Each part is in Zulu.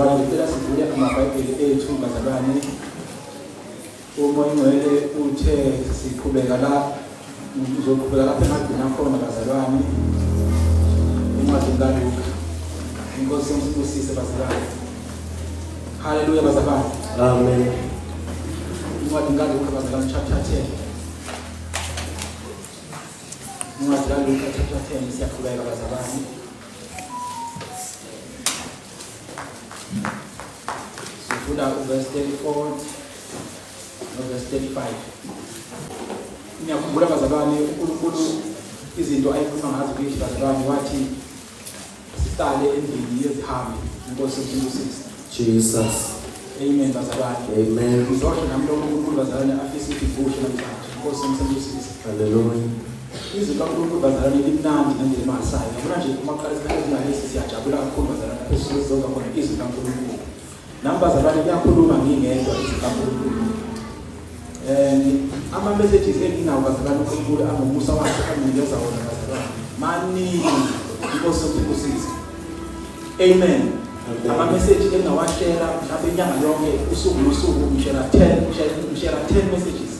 bazalwane ngicela sivule amabhayibheli ethu bazalwane. Umoya Ngcwele uthe siqhubeka la uzoqhubeka lapha emagcina khona bazalwane. Incwadi kaLuka. Inkosi yomsibusise bazalwane. Hallelujah bazalwane. Amen. Incwadi kaLuka bazalwane chapter 10. Incwadi kaLuka chapter 10 siyaqhubeka bazalwane. Sifunda verse 34 no verse 35. Ngiyakhumbula bazalwane uNkulunkulu izinto ayikhuluma ngazo kithi bazalwane wathi sihlale endlini yezihambi inkosi yomsibusise. Jesus. Amen bazalwane. Amen. Ngizosho nami lo uNkulunkulu bazalwane afisa ukuvusha namhlanje inkosi yomsibusise. Hallelujah. Izinto kaNkulunkulu bazalwane limnandi ngendlela emasayo. Ngibona nje uma uqala isikhathi esingalesi siyajabula kakhulu bazalwane lapho sizoza khona izinto kaNkulunkulu. Nami bazalwane ngiyakhuluma ngingedwa izinto kaNkulunkulu. Ama messages enginawo bazalwane uNkulunkulu anomusa wakhe anikeza wona bazalwane. Maningi inkosi yomsibusise. Amen. Ama message engawashare mhlawumbe inyanga yonke usuku nosuku ngishare 10 messages.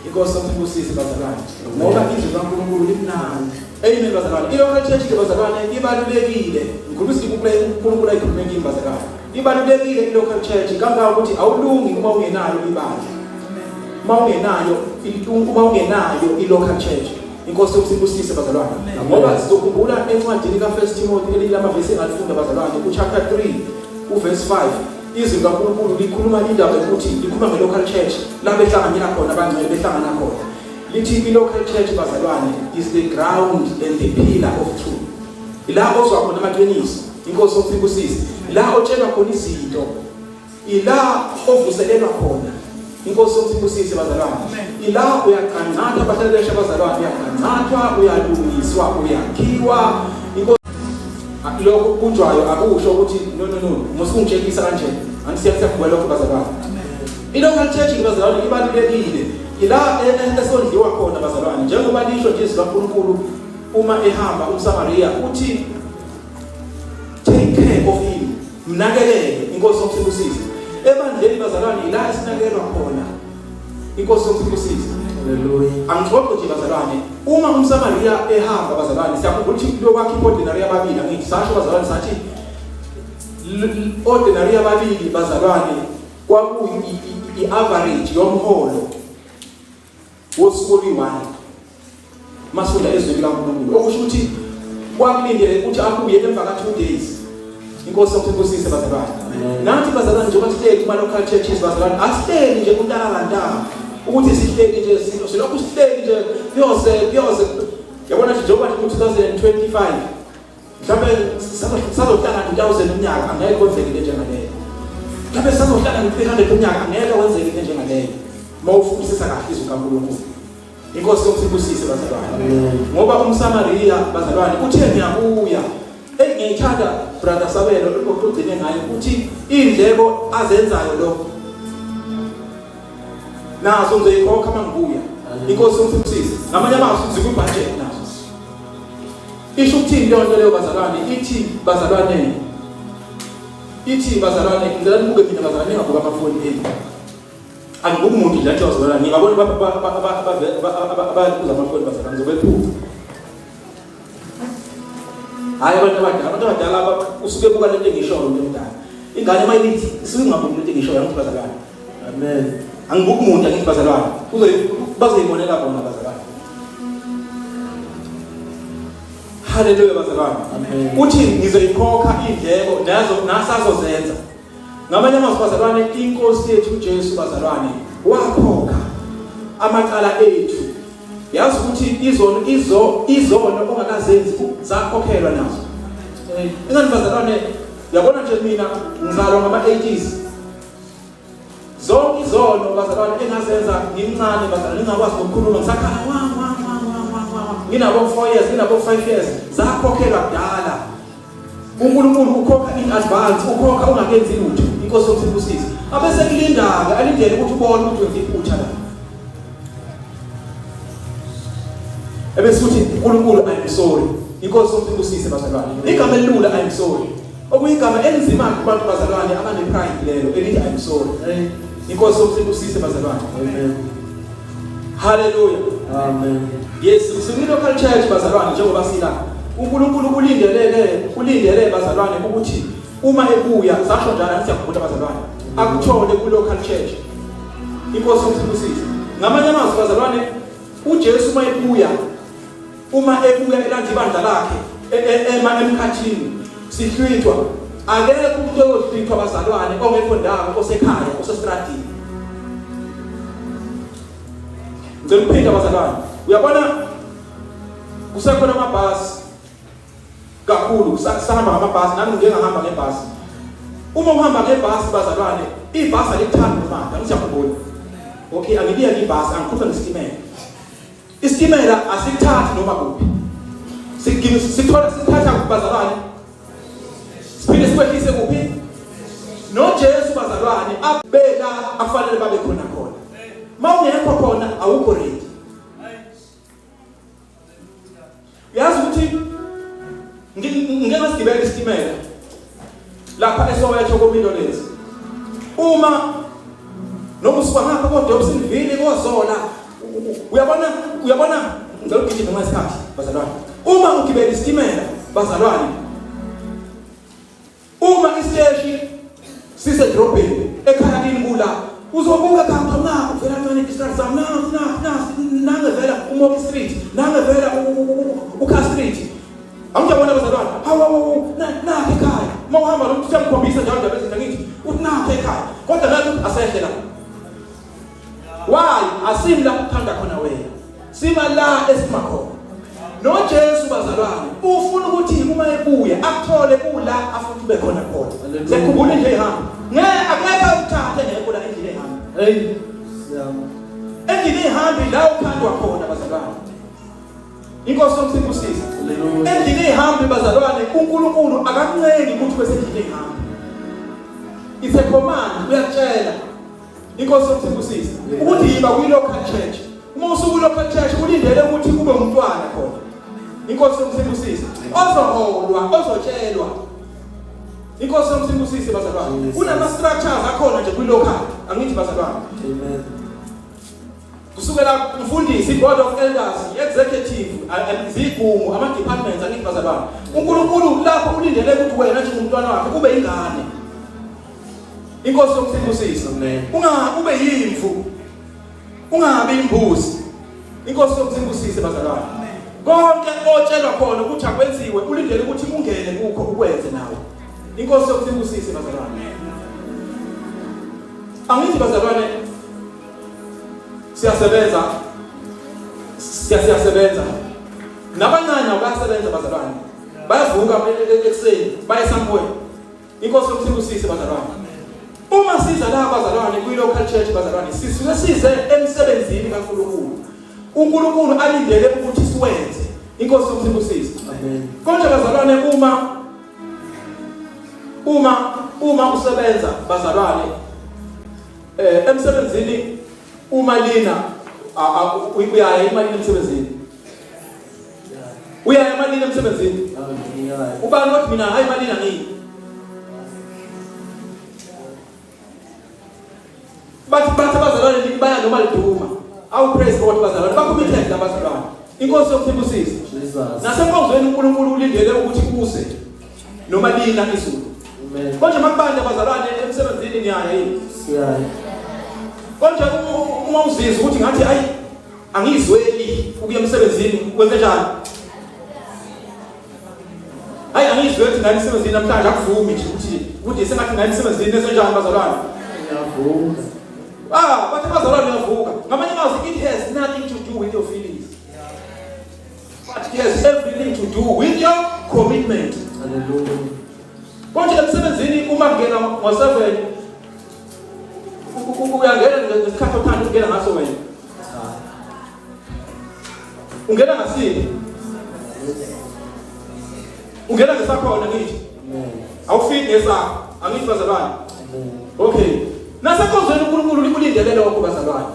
Inkosi yomsibusise bazalwane. Ngoba izwi kaNkulunkulu limnandi. Amen bazalwane. Ilocal church bazalwane ibalulekile. Ngikhuluma uNkulunkulu ayikhulume kimi bazalwane. Ibalulekile ilocal church kangaka ukuthi awulungi uma ungenayo ibandla. Uma ungenayo ilocal church. Inkosi yomsibusise bazalwane. Ngoba sizokhumbula encwadini kaFirst Timothy elilamavesi engalifunda bazalwane ku chapter 3 uverse 5. Izwi kaNkulunkulu likhuluma indaba ukuthi likhuluma ngelocal church la behlanganyela khona abangcwele behlangana khona. Lithi ilocal church bazalwane is the ground and the pillar of truth. Ila ozwa khona amaqiniso inkosi yomsibusise. La otshelwa khona izinto. Ila ovuselelwa khona inkosi yomsibusise bazalwane. Ila uyaqanqathwa abahlelesha bazalwane uyaqanqathwa uyalungiswa uyakhiwa inkosi lokho kunjwayo akusho ukuthi no musungitshekisa kanje angisiyakubona lokho bazalwane. Ilocal church bazalwane ibalulekile ila esondliwa khona bazalwane njengoba lisho nje izwi kaNkulunkulu uma ehamba umSamaria uthi take care of him mnakelele inkosi yomsibusise. Ebandleni bazalwane ila esinakelwa khona inkosi yomsibusise. Hallelujah. Angixoxe nje bazalwane uma umSamaria ehamba bazalwane siyakhumbula ukuthi lokwakhe ordinary ababili angithi sasho bazalwane sathi ordinary ababili bazalwane kwakuyi i-average yomholo wosuku oluyi-1 masifunda ezweni kaNkulunkulu okusho ukuthi kwakulindele ukuthi abuye emva ka2 days inkosi yomsibusise bazalwane. Nathi bazalwane njengoba sihleli kuma local churches bazalwane asihleli nje kuntaka ukuthi sihleli nje silokhu sihleli nje kuyoze yabona nje njengoba ku-2025 mhlawumbe sazohlangana 1000 umnyaka angeke kwenzeke njengaleyo. Mhlawumbe sazohlangana 300 umnyaka angeke kwenzeke njengaleyo mawufundisisa kahle izwi kaNkulunkulu. Inkosi yomsibusise bazalwane. Ngoba umSamaria bazalwane uthe ngiyabuya ngiyithanda brother Sabelo lokugcine ngayo ukuthi indleko azenzayo lo nazo ngizoyikhokha mangibuya. Inkosi yomsibusise ngamanye amazwi zikubudget nazo. Isho ukuthini lonto leyo bazalwane? Ithi bazalwane ngicela nibuke mina bazalwane ningabuka amafoni enu. Angibuki umuntu nje athi bazalwane ngingabona ababuza amafoni bazalwane ngizobephuza. Hayi abantu abadala usuke buka lento engishoyo lomntana. Ingane mayithi singabuki lento engishoyo yangithi bazalwane. Amen. Angibuki umuntu angithi bazalwane. Bazoyibonela bona bazalwane. Hallelujah bazalwane. Uthi ngizoyikhokha indleko nasazozenza. Ngamanye amazwi bazalwane inkosi yethu uJesu bazalwane wakhokha amacala ethu. Yazi ukuthi izono ongakazenzi zakhokhelwa nazo. Ingani bazalwane yabona nje mina ngizalwa ngama-80s. Zonke izono bazalwane engazenza ngincane bazalwane ngingakwazi ukukhuluma ngisakhala nginabo 4 years nginabo 5 years zakhokhelwa kudala. uNkulunkulu ukhokha in advance, ukhokha ungakenzi lutho. Inkosi yomsibusise abese kulinda-ke alindele ukuthi ubone ukuthi wenze iphutha la. Ebese uthi uNkulunkulu I'm sorry. Inkosi yomsibusise bazalwane igama elilula I'm sorry. okuyigama elizima kubantu bazalwane abanepride lelo elithi I'm sorry. Inkosi yomsindisise bazalwane. Amen. Hallelujah. Amen. Yes, local church bazalwane njengoba sila uNkulunkulu ulindele bazalwane ukuthi uma ebuya sasho njalo siyakhumbula bazalwane akuthole ku local church. Inkosi yomsindisise. Ngamanye amazwi bazalwane uJesu uma ebuya elanda ibandla lakhe emkhathini sihlwithwa akekho umuntu oyohlwithwa bazalwane ongekho ndawo osekhaya osestradini. Ngizophinda bazalwane uyabona kusekhona amabhasi kakhulu sahamba ngamabhasi nami ngeke ngahamba ngebhasi. Uma uhamba ngebhasi bazalwane ibhasi alikuthandi imali angisiyakhumbula. Okay, angibiya ibhasi angikhupha nesitimela. Isitimela asikuthathi noma kuphi. Sithatha bazalwane. Siphinde sikwehlise kuphi? NoJesu bazalwane abela afanele babe khona. Mawungekho khona awukho ready. Yazi ukuthi ngeke sigibele isitimela lapha eSoweto koMiddelburg. Uma noma usuka ngapha koDobsonville koZola uyabona ngicela ugijime ngesikhathi bazalwane. Uma ugibela isitimela bazalwane uma isiteshi sisedrobheni ekhaya kini kula uzobuka kakhona uvela manje district zam nangevela uMoki Street nangevela uKha Street angijabona bazalwane hawu nakhe ekhaya mawuhamba lo siyakukhombisa njalo ndaba ezinto ngithi uthi nakhe ekhaya kodwa nathi asehle la. Why asimla ukuthanda khona wena sima la esima khona. NoJesu bazalwane ufuna ukuthi uma ebuya akuthole kula afuna ube khona khona. Sekhumbule nje ehamba akekho ukuthatha ngekho la endlini ehamba. Endlini ehamba la ukhandwa khona bazalwane. Inkosi yomsindisise. Endlini ehamba bazalwane uNkulunkulu akakuncengi ukuthi bese endlini ehamba. It's a command uyakutshela. Inkosi yomsindisise ukuthi yiba kwi local church. Uma usuku local church ulindele ukuthi kube umntwana khona. Inkosi yomsindisise ozoholwa ozotshelwa. Inkosi yomsindisise bazalwane kunama structures akhona nje kwi local angithi bazalwane. Amen. Kusukela umfundisi board of elders executive izigungu ama departments angithi bazalwane. uNkulunkulu lapho ulindele ukuthi wena njengomntwana wakhe kube ingane. Inkosi yomsindisise ube yimvu ungabi imbuzi. Inkosi yomsindisise bazalwane konke otshelwa khona ukuthi akwenziwe ulindele ukuthi ungene kukho ukwenze nawe. Inkosi yomsindisise bazalwane angithi bazalwane siyasebenza nabancane bayasebenza bazalwane bayavuka ekuseni baye somewhere. Inkosi yomsindisise bazalwane uma siza la bazalwane kwi local church bazalwane sisuke size emsebenzini kaNkulunkulu. uNkulunkulu alindele ukuthi siwenze. Inkosi yomsindisise. Amen. Konje bazalwane uma usebenza bazalwane emsebenzini uma lina uyaya imali emsebenzini. Uyaya imali emsebenzini. Ubani wathi mina hayi imali ngini. Bathi bazalwane libaya noma liduma. Awu praise God bazalwane bakumithe la bazalwane. Inkosi yomsindisise. Jesus. Nasenkonzweni uNkulunkulu ulindele ukuthi kuze noma lina izulu. Amen. Konje makubanda bazalwane emsebenzini niyaya yini? Siyaya. Konje uma uzizwa ukuthi ngathi ayi angizweli ukuya emsebenzini kwenze njani? Hayi angizweli ngani emsebenzini namhlanje akuvumi nje ukuthi sengathi ngani emsebenzini nesenjani bazalwane? Ngiyavuka. Bathi bazalwane uyavuka. Ngamanye amazwi it has nothing to do with your feelings. But it has everything to do with your commitment. Hallelujah. Konje emsebenzini uma ngena ngo7 uyangena ngesikhathi othanda ukungena ngaso wena. Ungena ngasiphi? Ungena ngesakhona ngithi. Awufiki ngesakho. Angithi bazalwane. Okay. Nasekonzweni uNkulunkulu likulindele lokho bazalwane.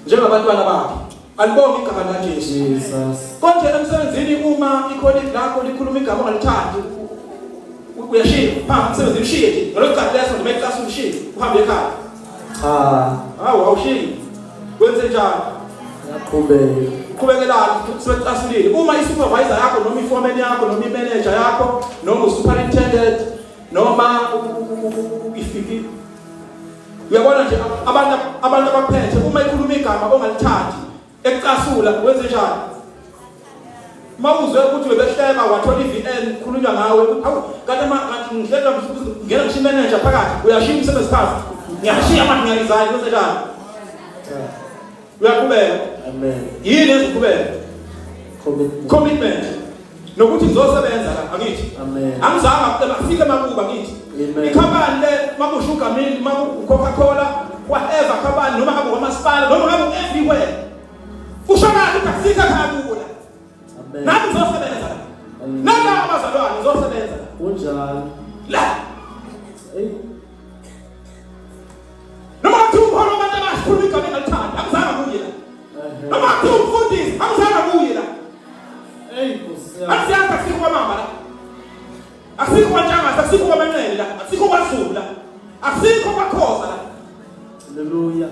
Njengabantwana bakhe. Alibonge igama la Jesu. Jesus. Konje emsebenzini uma icolleague lakho likhuluma igama ongalithandi uyashiya phambi umsebenzi ushiye nje ngalokho leso noma eclass ushiye uhambe ekhaya awushiyi wenze njani uqhubekela sebeclassini uma isupervisor yakho noma iforeman yakho noma imanager yakho noma usuperintendent noma ifiki uyabona nje abantu abaphethe uma ikhuluma igama ongalithandi ekucasula wenze njani mawuzwe ukuthi webehleka wathola iVN khulunywa ngawe awu kanti ngathi ngihlela ngena ngisho manager phakathi uyashiya umsebenzi phansi ngiyashiya manje ngiyalizayo wenze njani uyaqhubeka amen yini eziqhubeka commitment nokuthi ngizosebenza la angithi amen angizanga afike makuba ngithi ikhampani le makusho ugamini Coca-Cola whatever company noma ngabe umasipala noma ngabe everywhere ushaka ukufika khakula amen nami ngizosebenza nala abazalwane ngizosebenza unjalo la noma kuthumba abantu abasikhuluma igama engalithandi angizanga kuye la noma kuthumba umfundisi angizanga kuye la asiyazi asikho kwamama la asikho kwantshangase asikho kwamanene la asikho kwaZulu la asikho kwaKhoza la haleluya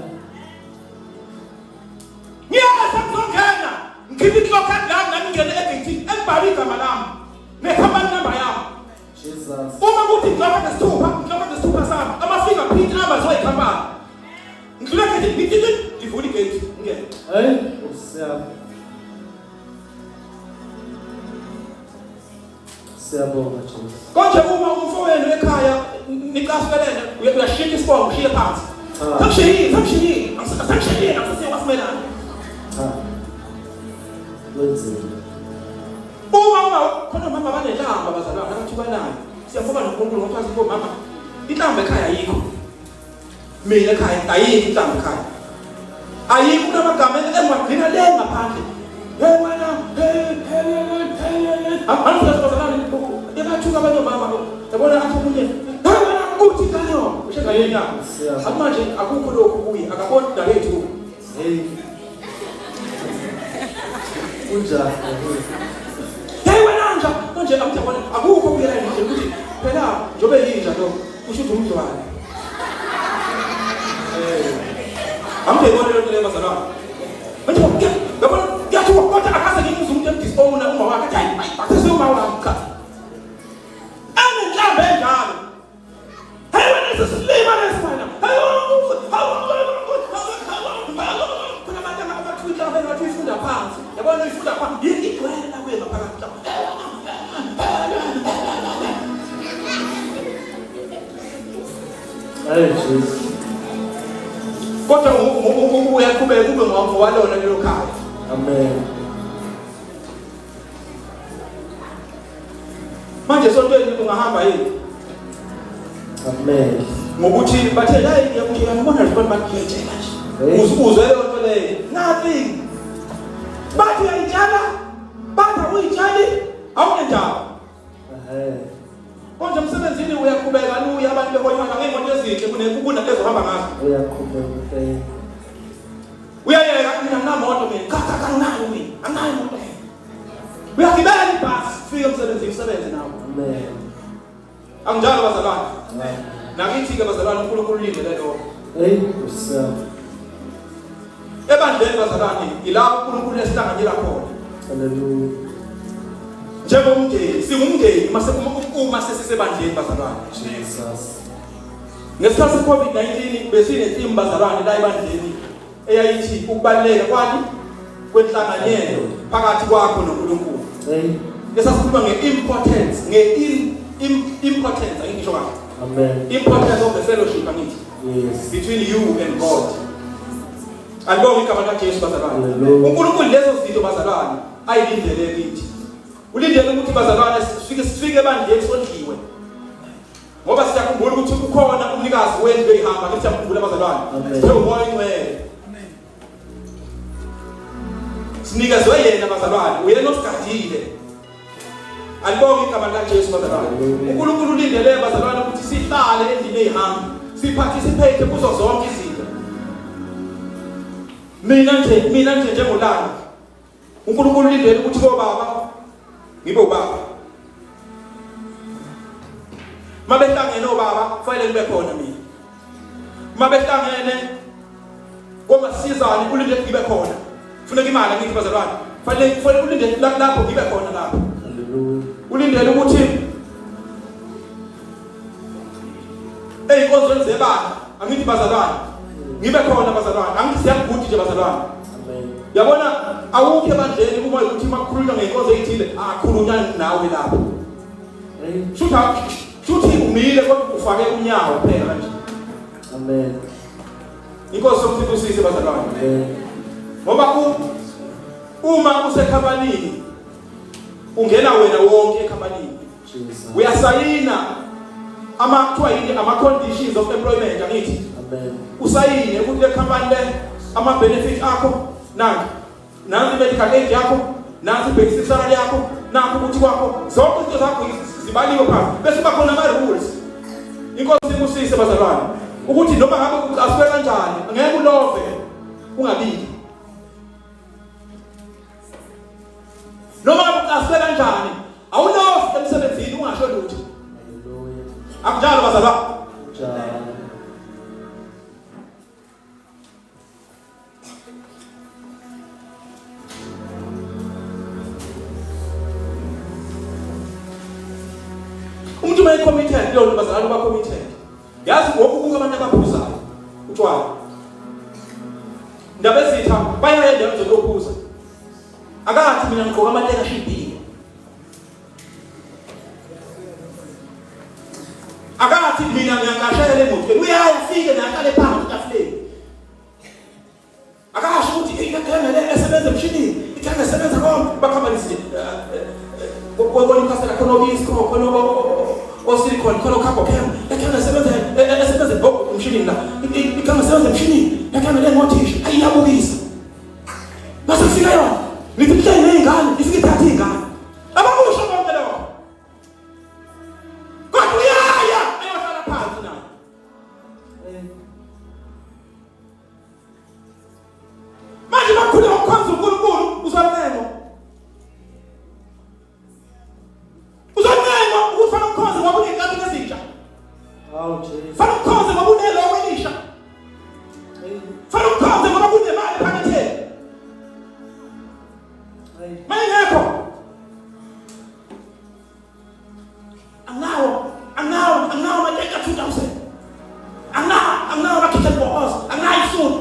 ngiyasa ngizongena ngikhiphe iClock lami nami ngene eBT engibhali igama lami nekhamba number yami Jesus uma kuthi ngilapha ngesithupha sami amafika print abazoyikhamba ngidlula ngithi ngivula igate ngene siyabonga Jesus konje uma umfowenu ekhaya niqashelene uyashintsha isibongo ushiye phansi Samshiyini akusasiya kwasimelana wenzeni uma khona mama banelamba bazalwane abathubanayo siyavuka noNkulunkulu ngaphansi ko mama inhlamba ekhaya ayikho mina ekhaya ayikho inhlamba ekhaya ayikho kunamagama engwagcina le ngaphandle wena bazalwane ebathuka abantu mama yabona athi kunye uthi kanyo ushaka yena manje akukho lokhu kuye akaboni dalethu unjalo wena manje amthabona akukho kuyela nje ukuthi phela njobe yinja lo kusho ukuthi umdlwane amthebona lo le bazalwane manje yabona yathi kodwa akaze ngimuze umuntu emdisowna uma wakhe hayi bathese uma wakhe anenhlamba enjalo wena isislima lesifana kuna abantu abathwitha abena bathi ifunda phansi yabona ifunda phansi igcwele la kuye ngaphakathi Jesus kodwa uyaqhubeka kube ngowalona lelo khaya amen manje sontweni ungahamba yini amen ngokuthi bathe la yakuyena ngibona nje abantu bakhetshela nje uzwe leyo nto leyo nothing bathi uyayitshala bathi uyitshali awunendawo konje emsebenzini uyaqhubeka luya abantu behonyana ngeimoto ezinhle kunekubuna ezohamba ngazo uyaqhubeka uyayeka mina nginamoto mina kakakangayo mina anginayo imoto uyagibela ibhasi fika emsebenzini usebenze nawo amen anginjalo bazalwane nakithi-ke bazalwane uNkulunkulu ulindele lokho ebandleni bazalwane ilapho uNkulunkulu esihlanganyela khona haleluya njengomndeni singumndeni uma sesisebandleni bazalwane Jesus ngesikhathi se-COVID-19 besinetheme bazalwane la ebandleni eyayithi ukubaluleka kwani kwenhlanganyelo phakathi kwakho noNkulunkulu esasikhuluma nge-importance importance angisho kahle amen importance of the fellowship angithi yes between you and God alibonga igama likaJesu bazalwane Hallelujah. uNkulunkulu lezo zinto bazalwane ayilindele kithi ulindele ukuthi bazalwane sifike ebandleni sondliwe ngoba siyakhumbula ukuthi ukhona umnikazi wendlu ehamba ngithi siyakhumbula bazalwane sithe umoya ingcwele sinikezwe yena bazalwane uyena osigadile alibonga igama likaJesu bazalwane uNkulunkulu ulindele bazalwane ukuthi sihlale endlini ehamba siparticipate kuzo zonke izinto mina nje njengolana uNkulunkulu ulindele ukuthi bobaba ngibe ubaba Mabehlangene obaba kufanele kube khona mina. Mabehlangene komasizane ulinde kube khona. Kufuneka imali ngithi bazalwane. Kufanele ulinde lapho ngibe khona lapho. Hallelujah. Ulindele ukuthi eyinkonzweni zebanga angithi bazalwane ngibe khona bazalwane angithi siyagudi nje bazalwane. Amen. Yabona awukho ebandleni uma ukuthi makukhulunywa ngeenkonzo ezithile akhulunywa nawe lapho. Shuthi umile kodwa ufake unyawo phela kanje. Amen. Inkosi somthibusise bazalwane. Amen. Ngoba uma usekhampanini ungena wena wonke ekhampanini. Jesus. Uyasayina ama conditions of employment angithi. Amen. Usayine ukuthi le company le ama benefits akho nanti medical aid yakho nanti basic salary yakho nakho ukuthi kwakho zonke izinto zakho zibaliwe phansi bese bakhona ama rules. Inkosi ikusise bazalwane ukuthi noma ngabe asibe kanjani ngeke ulove ungabiki. Noma ngabe asibe kanjani awulove emsebenzini ungasho lutho. Hallelujah. Akunjalo bazalwane. John. Umuntu uma committed lo bazalwane uba committed. Yazi ngokubuka abantu abaphuzayo utshwala. Ndaba ezitha bayayenda nje lokuphuza. Akathi mina ngigqoka amateka shibhile. Akathi mina ngiyangashayela emotweni uyafika naqale phansi etafuleni. Akasho ukuthi ikhanga le esebenza emshinini, ikhanga esebenza bakhamba lisi kwakho khona obisco khona osilicon khona khapho khem ekhanga esebenza emshinini la ikhanga esebenza emshinini ekhanga le ngothisha ayiyabukisa. Base kufika yona nithi mhlawumbe nezingane ifike ithatha izingane abakusho bonke lokho. Kodwa uyaya ayohlala phansi naye. Manje bakhuluma ukukhonza uNkulunkulu uzoncengo. Uzoncengo ukuthi fana ukukhonza ngoba unenkathi ezintsha. Oh, Jesus. Fana ukukhonza ngoba unelo welisha. Fana ukukhonza ngoba kunemali phakathi. Mayengekho. Angawo mateka 2000. Angawo bakitchen boss. Angawo ifood.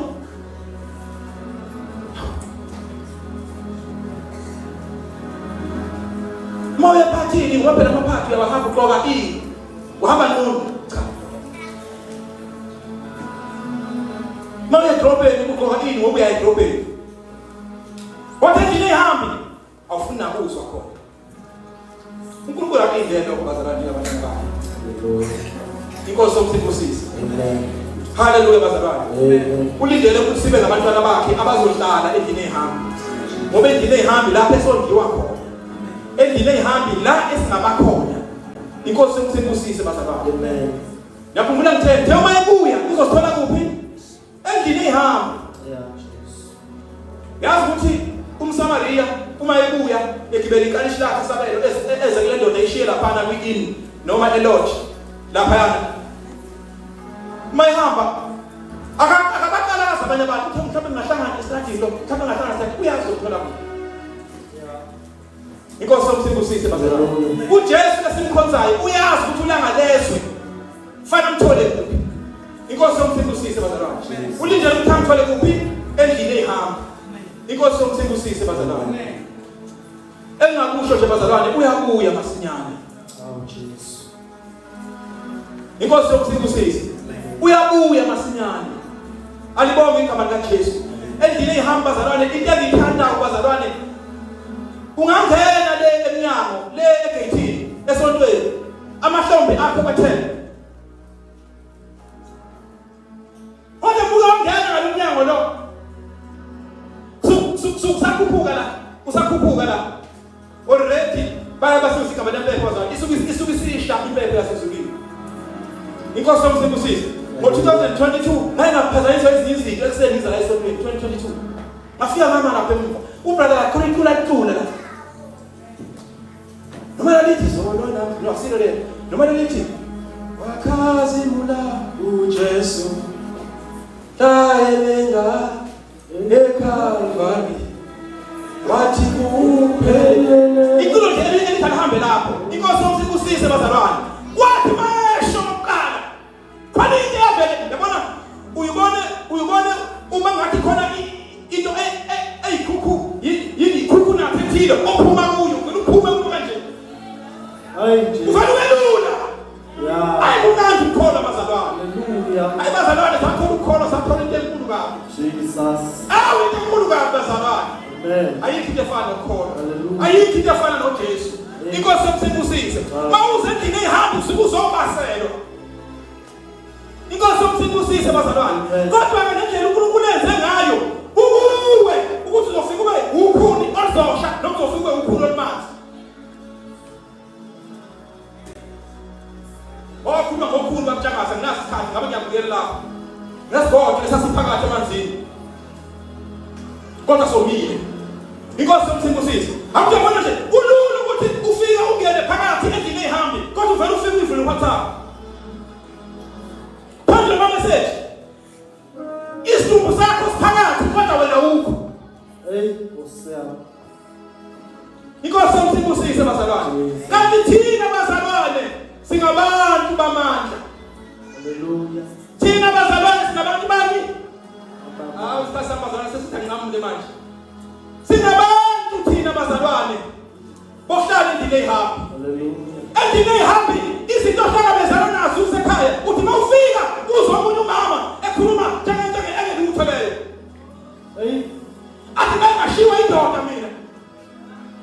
Moya party ngoba phela amaphathi uyawahamba uqoka uhamba nqunu. Cha. Moya dropeni uqoka ngoba uya dropeni. Kodwa endlini ehambi awufuni nakuzwa khona. uNkulunkulu akindele lokho bazalwane abantwana bakhe. Hallelujah. Inkosi somthibusise. Amen. Hallelujah bazalwane. Amen. Ulindele ukuthi sibe ngabantwana bakhe abazohlala endlini ehambi. Ngoba endlini ehambi lapho esondliwa khona. Endlini ehambi la esingabakhona. Inkosi somthibusise bazalwane. Amen. Yakhumbula ngithe uma ebuya uzosithola kuphi? Endlini ehambi. Yeah, Jesus. Yazi ukuthi umSamaria uma ebuya egibela inkalishi lakhe sabelo eze kule ndoda ishiye lapha kwini noma elodge lapha yana. Uma ehamba akabaqalaza abanye abantu ukuthi mhlawumbe ngingahlangana estradini lo mhlawumbe ngingahlangana estradini uyazi ukuthola kuphi. Inkosi somthibusise bazalwane. uJesu esimkhonzayo uyazi ukuthi ulanga lezwe fana mthole kuphi. Inkosi somthibusise bazalwane. Ulindele ukuthi amthole kuphi? Endlini ehambi. Inkosi somthibusise bazalwane. Engakusho nje bazalwane uyabuya masinyane. Oh, Jesus. Inkosi somthibusise uyabuya masinyane. Alibonge igama likaJesu. Endlini ehamba bazalwane into engiyithandayo bazalwane. Ungangena le eminyango le egate esontweni amahlombe akho kwathela. Kodwa ungangena ngalomnyango lo. Usakhuphuka la. Already baya basifika abantwana bazalwane. Isuke isisha impepho yasezulwini. Inkosi somthibusise. Ngo-2022 ngayengaphazanyiswa izinto ekuseniza la esontweni 2022. Ngafika mama lapha emuva. Ubrother la khona la. Noma lithi zona nami ngiyasilo le. Noma lithi wakhazimula uJesu dayelenga eKalvari wathi kuphelele inkulumo elithi alihambe lapho inkosi yomsibusise bazalwane wathi masho ngokuqala kwaningi yavele yabona uyibone uma ngathi khona into eyikhukhu yini ikhukhu nathi ethile ophuma kuyo uphume kuyo kanje hayi nje ufanelelula ya ayi unandi ukhola bazalwane haleluya ayi bazalwane sakho ukhola sakho into enkulu kabi Jesus awu into enkulu kabi bazalwane amen ayikho into efana ukhola haleluya ayikho into efana noJesu inkosi yomsibusise mawuze endini ehambe usibuzobaselo inkosi yomsibusise bazalwane kodwa ngendlela uNkulunkulu enze ngayo uwe ukuthi uzofika ube ukhuni ozosha noma uzofika ube ukhuni olumanzi okhuluma ngokhulu bamtshakaza nginasikhathi ngabe ngiyabukela lapho ngesibonke lesasiphakathi emanzini kodwa somile inkosi yomsibusise awujabona nje ulula ukuthi ufika ungene phakathi endini ehambi kodwa uvela ufike uvule WhatsApp phambi kwamessage isidumbu sakho siphakathi kodwa wena ukho hey osiyama inkosi yomsibusise bazalwane kanti thina bazalwane singabantu bamandla haleluya thina bazalwane singabantu bani sasambazalwane sesithanqamuke manje singabantu thina bazalwane bohlala endini ehambi haleluya endini ehambi izinto ohlangabezana nazo usekhaya uthi mawufika uzwa umuntu umama ekhuluma njenge engekutholele hey athi bangashiwa indoda mina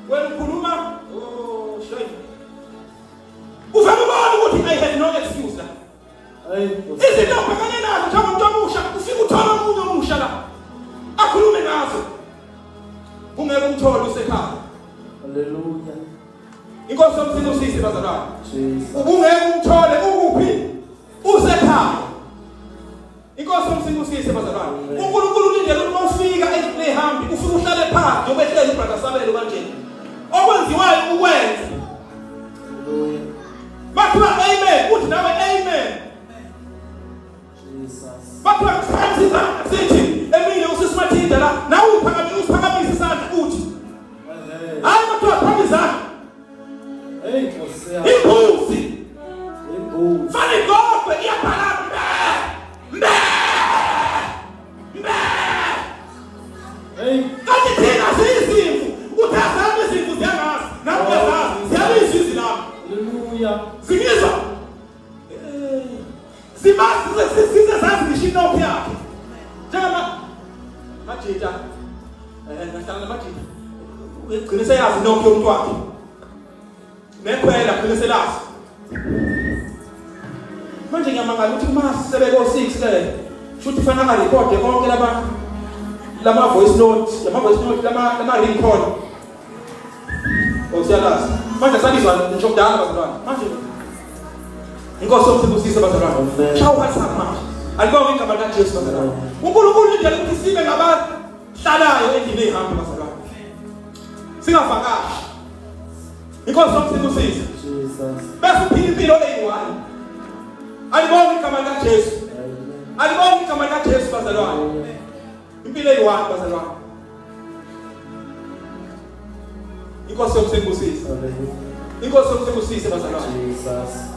wena ukhuluma oh shay uvela ubona ukuthi I had no excuse la hey izinto obhekane nazo njengoba umuntu omusha ufika uthola umuntu omusha la akhulume ngazo ungeke umthole usekhaya haleluya inkosi yomsibusise bazalwane ubungeke umthole ukuphi usekhaya inkosi yomsibusise bazalwane uNkulunkulu ulindele ukuthi ufika endlini ehambi ufike uhlale phansi yobehlele ubrother Sabelo kanje okwenziwayo ukwenza haleluya bathiwa amen uthi nawe amen Jesus bathiwa kusenzisa sithi emile usisimathinde la nawe uphakamisa isandla uthi hayi bathiwa phambilizana hey nkosiyana imbuzi fane gogwe iyabhala mbe hey kanti thina siyizimvu uthazama izimvu ziyangazi nakuyazazi ziyabiza izilapha haleluya zingizwa size zazi ngishinophi yakhe njengama majita nahlala majita ugcine seyazi nokho yomuntu wakhe nekhwela ugcine selazi manje ngiyamangala ukuthi uma sisebeko 6 le shothi fanele record konke lama voice note lama ring call osiyalazi manje sabizwa ngisho kudala bazalwane manje inkosi yomsibusise bazalwane shawu WhatsApp manje alibonge igama likaJesu bazalwane uNkulunkulu indlela ukuthi sibe ngabahlalayo endlini ehambi bazalwane singavakashi inkosi yomsibusise Jesus bese uphila impilo eyiwani alibonge igama likaJesu alibonge igama likaJesu bazalwane impilo eyiwani bazalwane inkosi yomsibusise inkosi yomsibusise bazalwane Jesus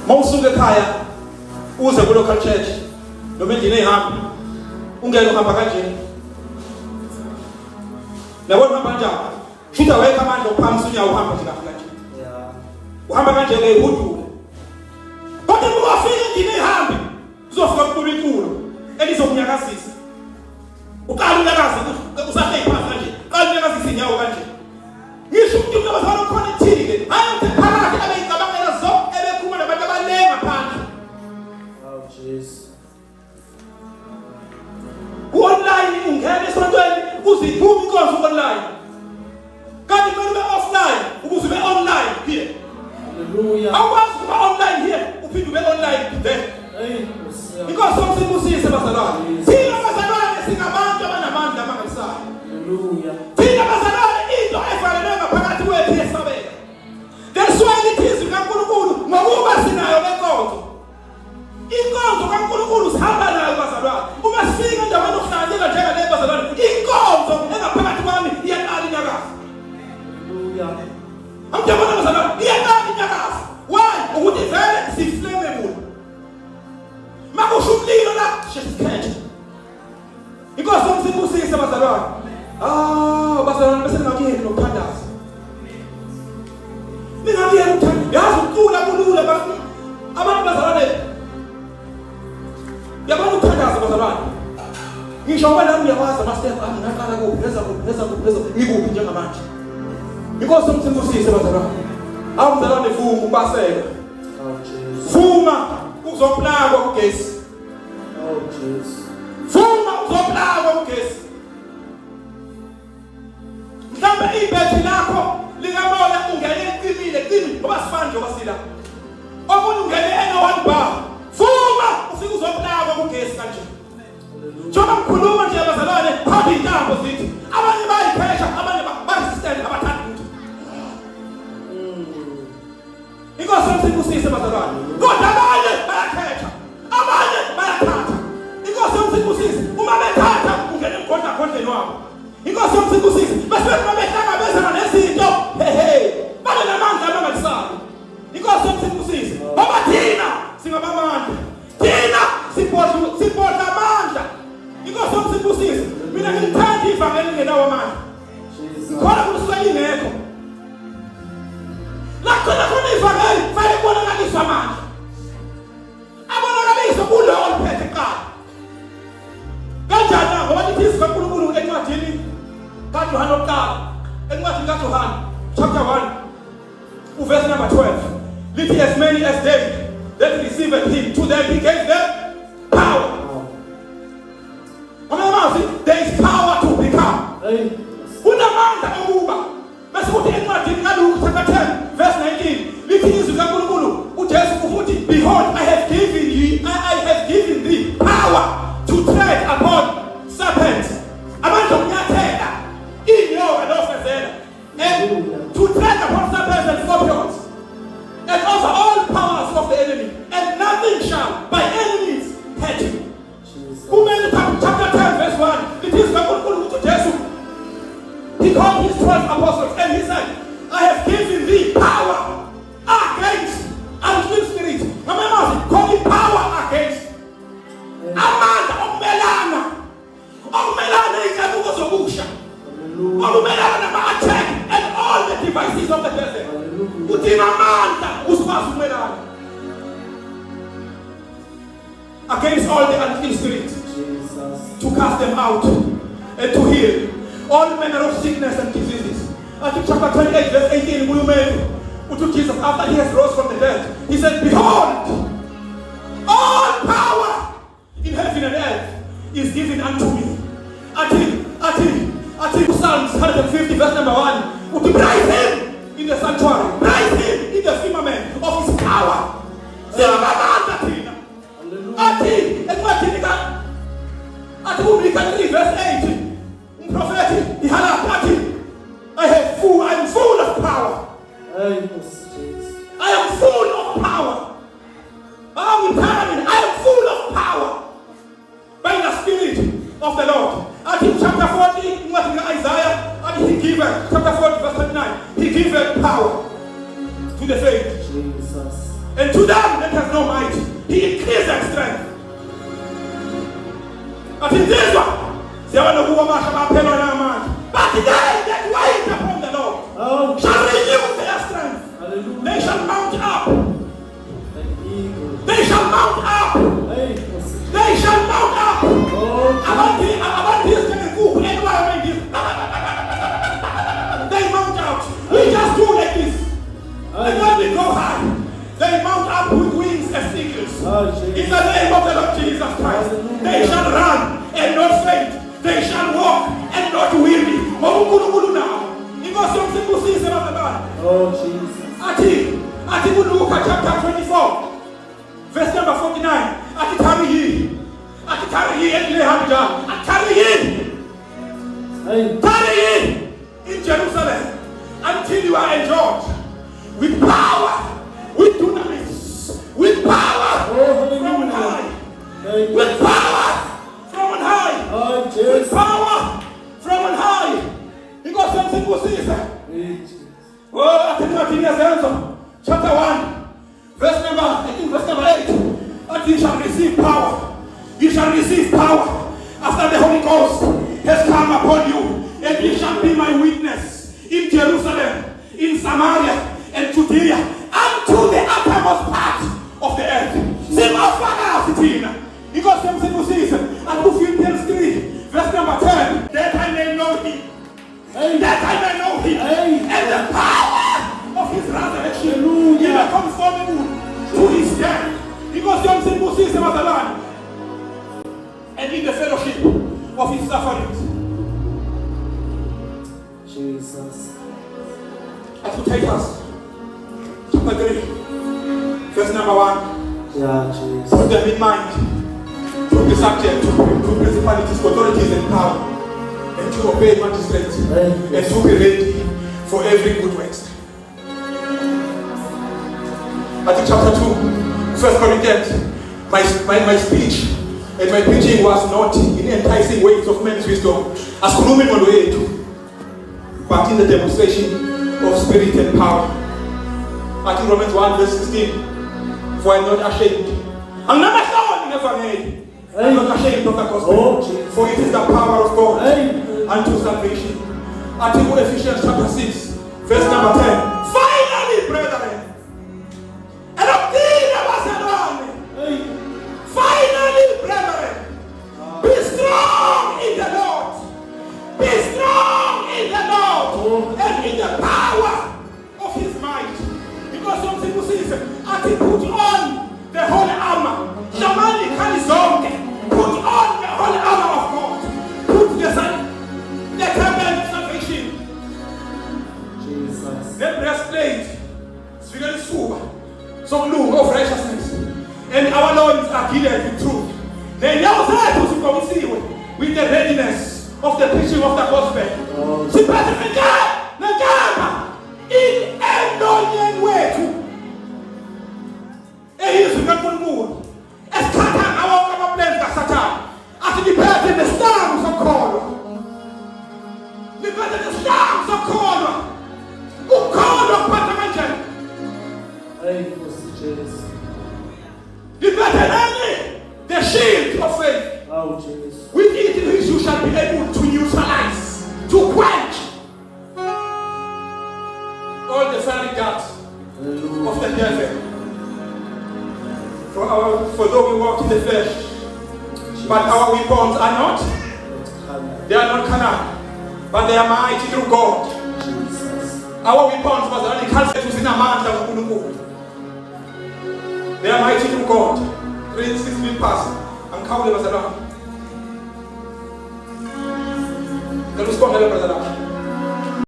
mawusuka ekhaya uze ku local church noma endlini ehambi ungena uhamba kanje yabona uhamba kanjani shutha weka amandla ophamisa unyawo uhamba nje kanje yeah uhamba kanje ke ihudule kodwa uma ufika endlini ehambi uzofika kubuka iculo elizokunyakazisa uqala unyakaza usahle iphansi kanje qala unyakazisa inyawo kanje ngisho ukuthi abafana khona ethile hayi phakathi abeyicabangela zonke ebekhuma nabantu abanenga phansi oh Jesus online ungena esontweni uziphume inkonzo online kanti kumele offline ukuze ube online here haleluya awukwazi ukuba online here uphinde ube online there hey inkonzo yomsibusise bazalwane thina bazalwane singabantu abanamandla amangabisayo haleluya thina bazalwane into efanele ngaphakathi kwethu yesabe ngokuba sinayo lenkonzo. Inkonzo kaNkulunkulu sihamba nayo bazalwane. Uma sifika endaweni yokuhlanganyela njengale bazalwane, inkonzo engaphakathi kwami iyaqala inyakaza. Hallelujah. Amjabona bazalwane, iyaqala inyakaza. Why? Ukuthi vele siflammable. Makusho umlilo la, shesikhethe. Inkosi yomsibusise bazalwane. Bazalwane bese ngakuyeni nokuthandaza. Ningakuyeni ukuthandaza. Yazi ukucula kulula abantu bazalwane. Yabona ukuthandaza bazalwane. Ngisho wena uyawazi ama-step ami ngaqala kuphi ngikuphi njengamanje. Inkosi yomsibusise bazalwane. Mzalwane vuma ubaseka. Vuma uzoplagwa ugesi. Vuma uzoplagwa ugesi. Mhlawumbe ibhethi lakho likamoya ungene eqimile ngoba sifana nje basila. Omunye ungene ena-1 bar. Vuma ufike uzoplagwa ugesi kanje. Njengoba mkhuluma nje abazalwane phambi intambo zithi abanye bayiphesha abanye bayisistende abathanda ukuthi. Inkosi yomsibusise bazalwane. Kodwa abanye bayakhetha. Abanye bayathatha. Inkosi yomsibusise uma bethatha ungena emgodla-godleni wabo. Inkosi yomsibusise bese behlangabezana nezinto bale namandla amangalisayo. Inkosi yomsibusise ngoba thina singabamandla. Thina sibodla amandla. Inkosi yomsibusise mina ngilithanda ivangeli ngenawo amandla. Khona kusuka ingekho. Lakhona khona ivangeli fanele kubonakaliswe amandla. Abonakaliswe kulo oluphethe kuqala. Kanjani na ngoba lithi izwi kaNkulunkulu encwadini kaJohane wokuqala, encwadini kaJohane chapter 1 verse number 12. Lithi as many as they that received him, to them he gave them power. There is power to become. Unamandla okuba. Bese kuthi encwadini kaLuke chapter 10 verse 19 lithi izwi kaNkulunkulu uJesu uthi behold I have given thee power to tread upon serpents. Amandla okunyathela inyoka nofezela. And to tread upon serpents and scorpions. And over all powers of the enemy. And nothing shall by any means hurt you. Kumele chapter 10 verse 1 it is kaNkulunkulu uthi Jesu. He called his 12 apostles and he said, I have given thee power against unclean spirits. Remember, call it power against. Amanda okumelana. Okumelana izinto zokusha. Okumelana nama-attack and all the devices of the devil. Uthina amanda usikwazi ukumelana. Against all the unclean spirits. To cast them out and to heal all manner of sickness and diseases. I think chapter 28 verse 18 to Jesus after he has rose from the dead. He said, behold, all power in heaven and earth is given unto me. Until Psalms 150 verse number 1. To praise him in the sanctuary. Praise him in the firmament of his power. Verse 8. Prophetic. I am full of power. I am full of power. I am full of power. By the Spirit of the Lord. I think chapter 40, in Isaiah, and he gave chapter 40, verse 39. He gave power to the faith. Jesus. And to them that has no might, he increased their strength. I think this one. But they that wait upon the Lord shall renew their strength. Hallelujah. They shall mount up. They shall mount up. They shall mount up. About this they mount out. We just do like this. And when they go high, they mount up with wings as eagles. In the name of the Lord Jesus Christ. They shall run and not faint. They shall walk and not weary. Oh Jesus. Ati Luke chapter 24 verse number 49. Ati carry ye and lay hand down. Carry ye in Jerusalem until you are enjoyed with power, with dunamis With power from on high. Oh, With Jesus. power from on high. He got something to see, sir. Oh, I think what he has answered. Chapter 1, verse number 8. That you shall receive power. You shall receive power after the Holy Ghost has come upon you. And you shall be my witness in Jerusalem, in Samaria, and Judea, unto the uttermost part of the earth. Say, my Father, Sitina. He got something to see, and Philippians 3, verse number 10. That I may know him. That I may know him. And the power of his resurrection. He may conform to his death. Because John said, "Who sees him as a man?" And in the fellowship of his sufferings. Jesus. As we take us, chapter 3, verse number 1. Yeah, Jesus. Put them in mind. Took the subject to principalities, authorities, and power, and to obey magistrates, and to be ready for every good work. I think chapter 2. 1 Corinthians, my speech and my preaching was not in enticing ways of men's wisdom, as Kulumi on the way to, but in the demonstration of spirit and power. I think Romans 1 verse 16, for I am not ashamed. I'm not ashamed of the gospel, for it is the power of God unto salvation. I think Ephesians chapter 6, verse number 10. Finally, brethren, and obtain finally, brethren, be strong in the Lord. Be strong in the Lord and in the power of his might. Because some people say, I can put on the whole armor. Shamani Kalizonke. Put on the whole armor of God. Put the helmet of salvation. Jesus. The breastplate. Spiritual sword. Some look of righteousness. And our loins are girded with truth. Then you also to come with the readiness of the preaching of the gospel. See, Pastor Nagama in a million way too. And he is not one more. As Katan, our plans are Satan. As the better the stars of corner. The better the stars of corner. Who called of Patamanjan? Jesus. The better the shield of faith. Oh, Jesus. With it in which you shall be able to neutralize, to quench all the fiery darts of the devil. For though we walk in the flesh, but our weapons are not. They are not carnal, but they are mighty through God. Our weapons was only cast in a man that we couldn't. They are mighty through God. Read 16 past. I'm counting as a lot. Let us go ahead, brother.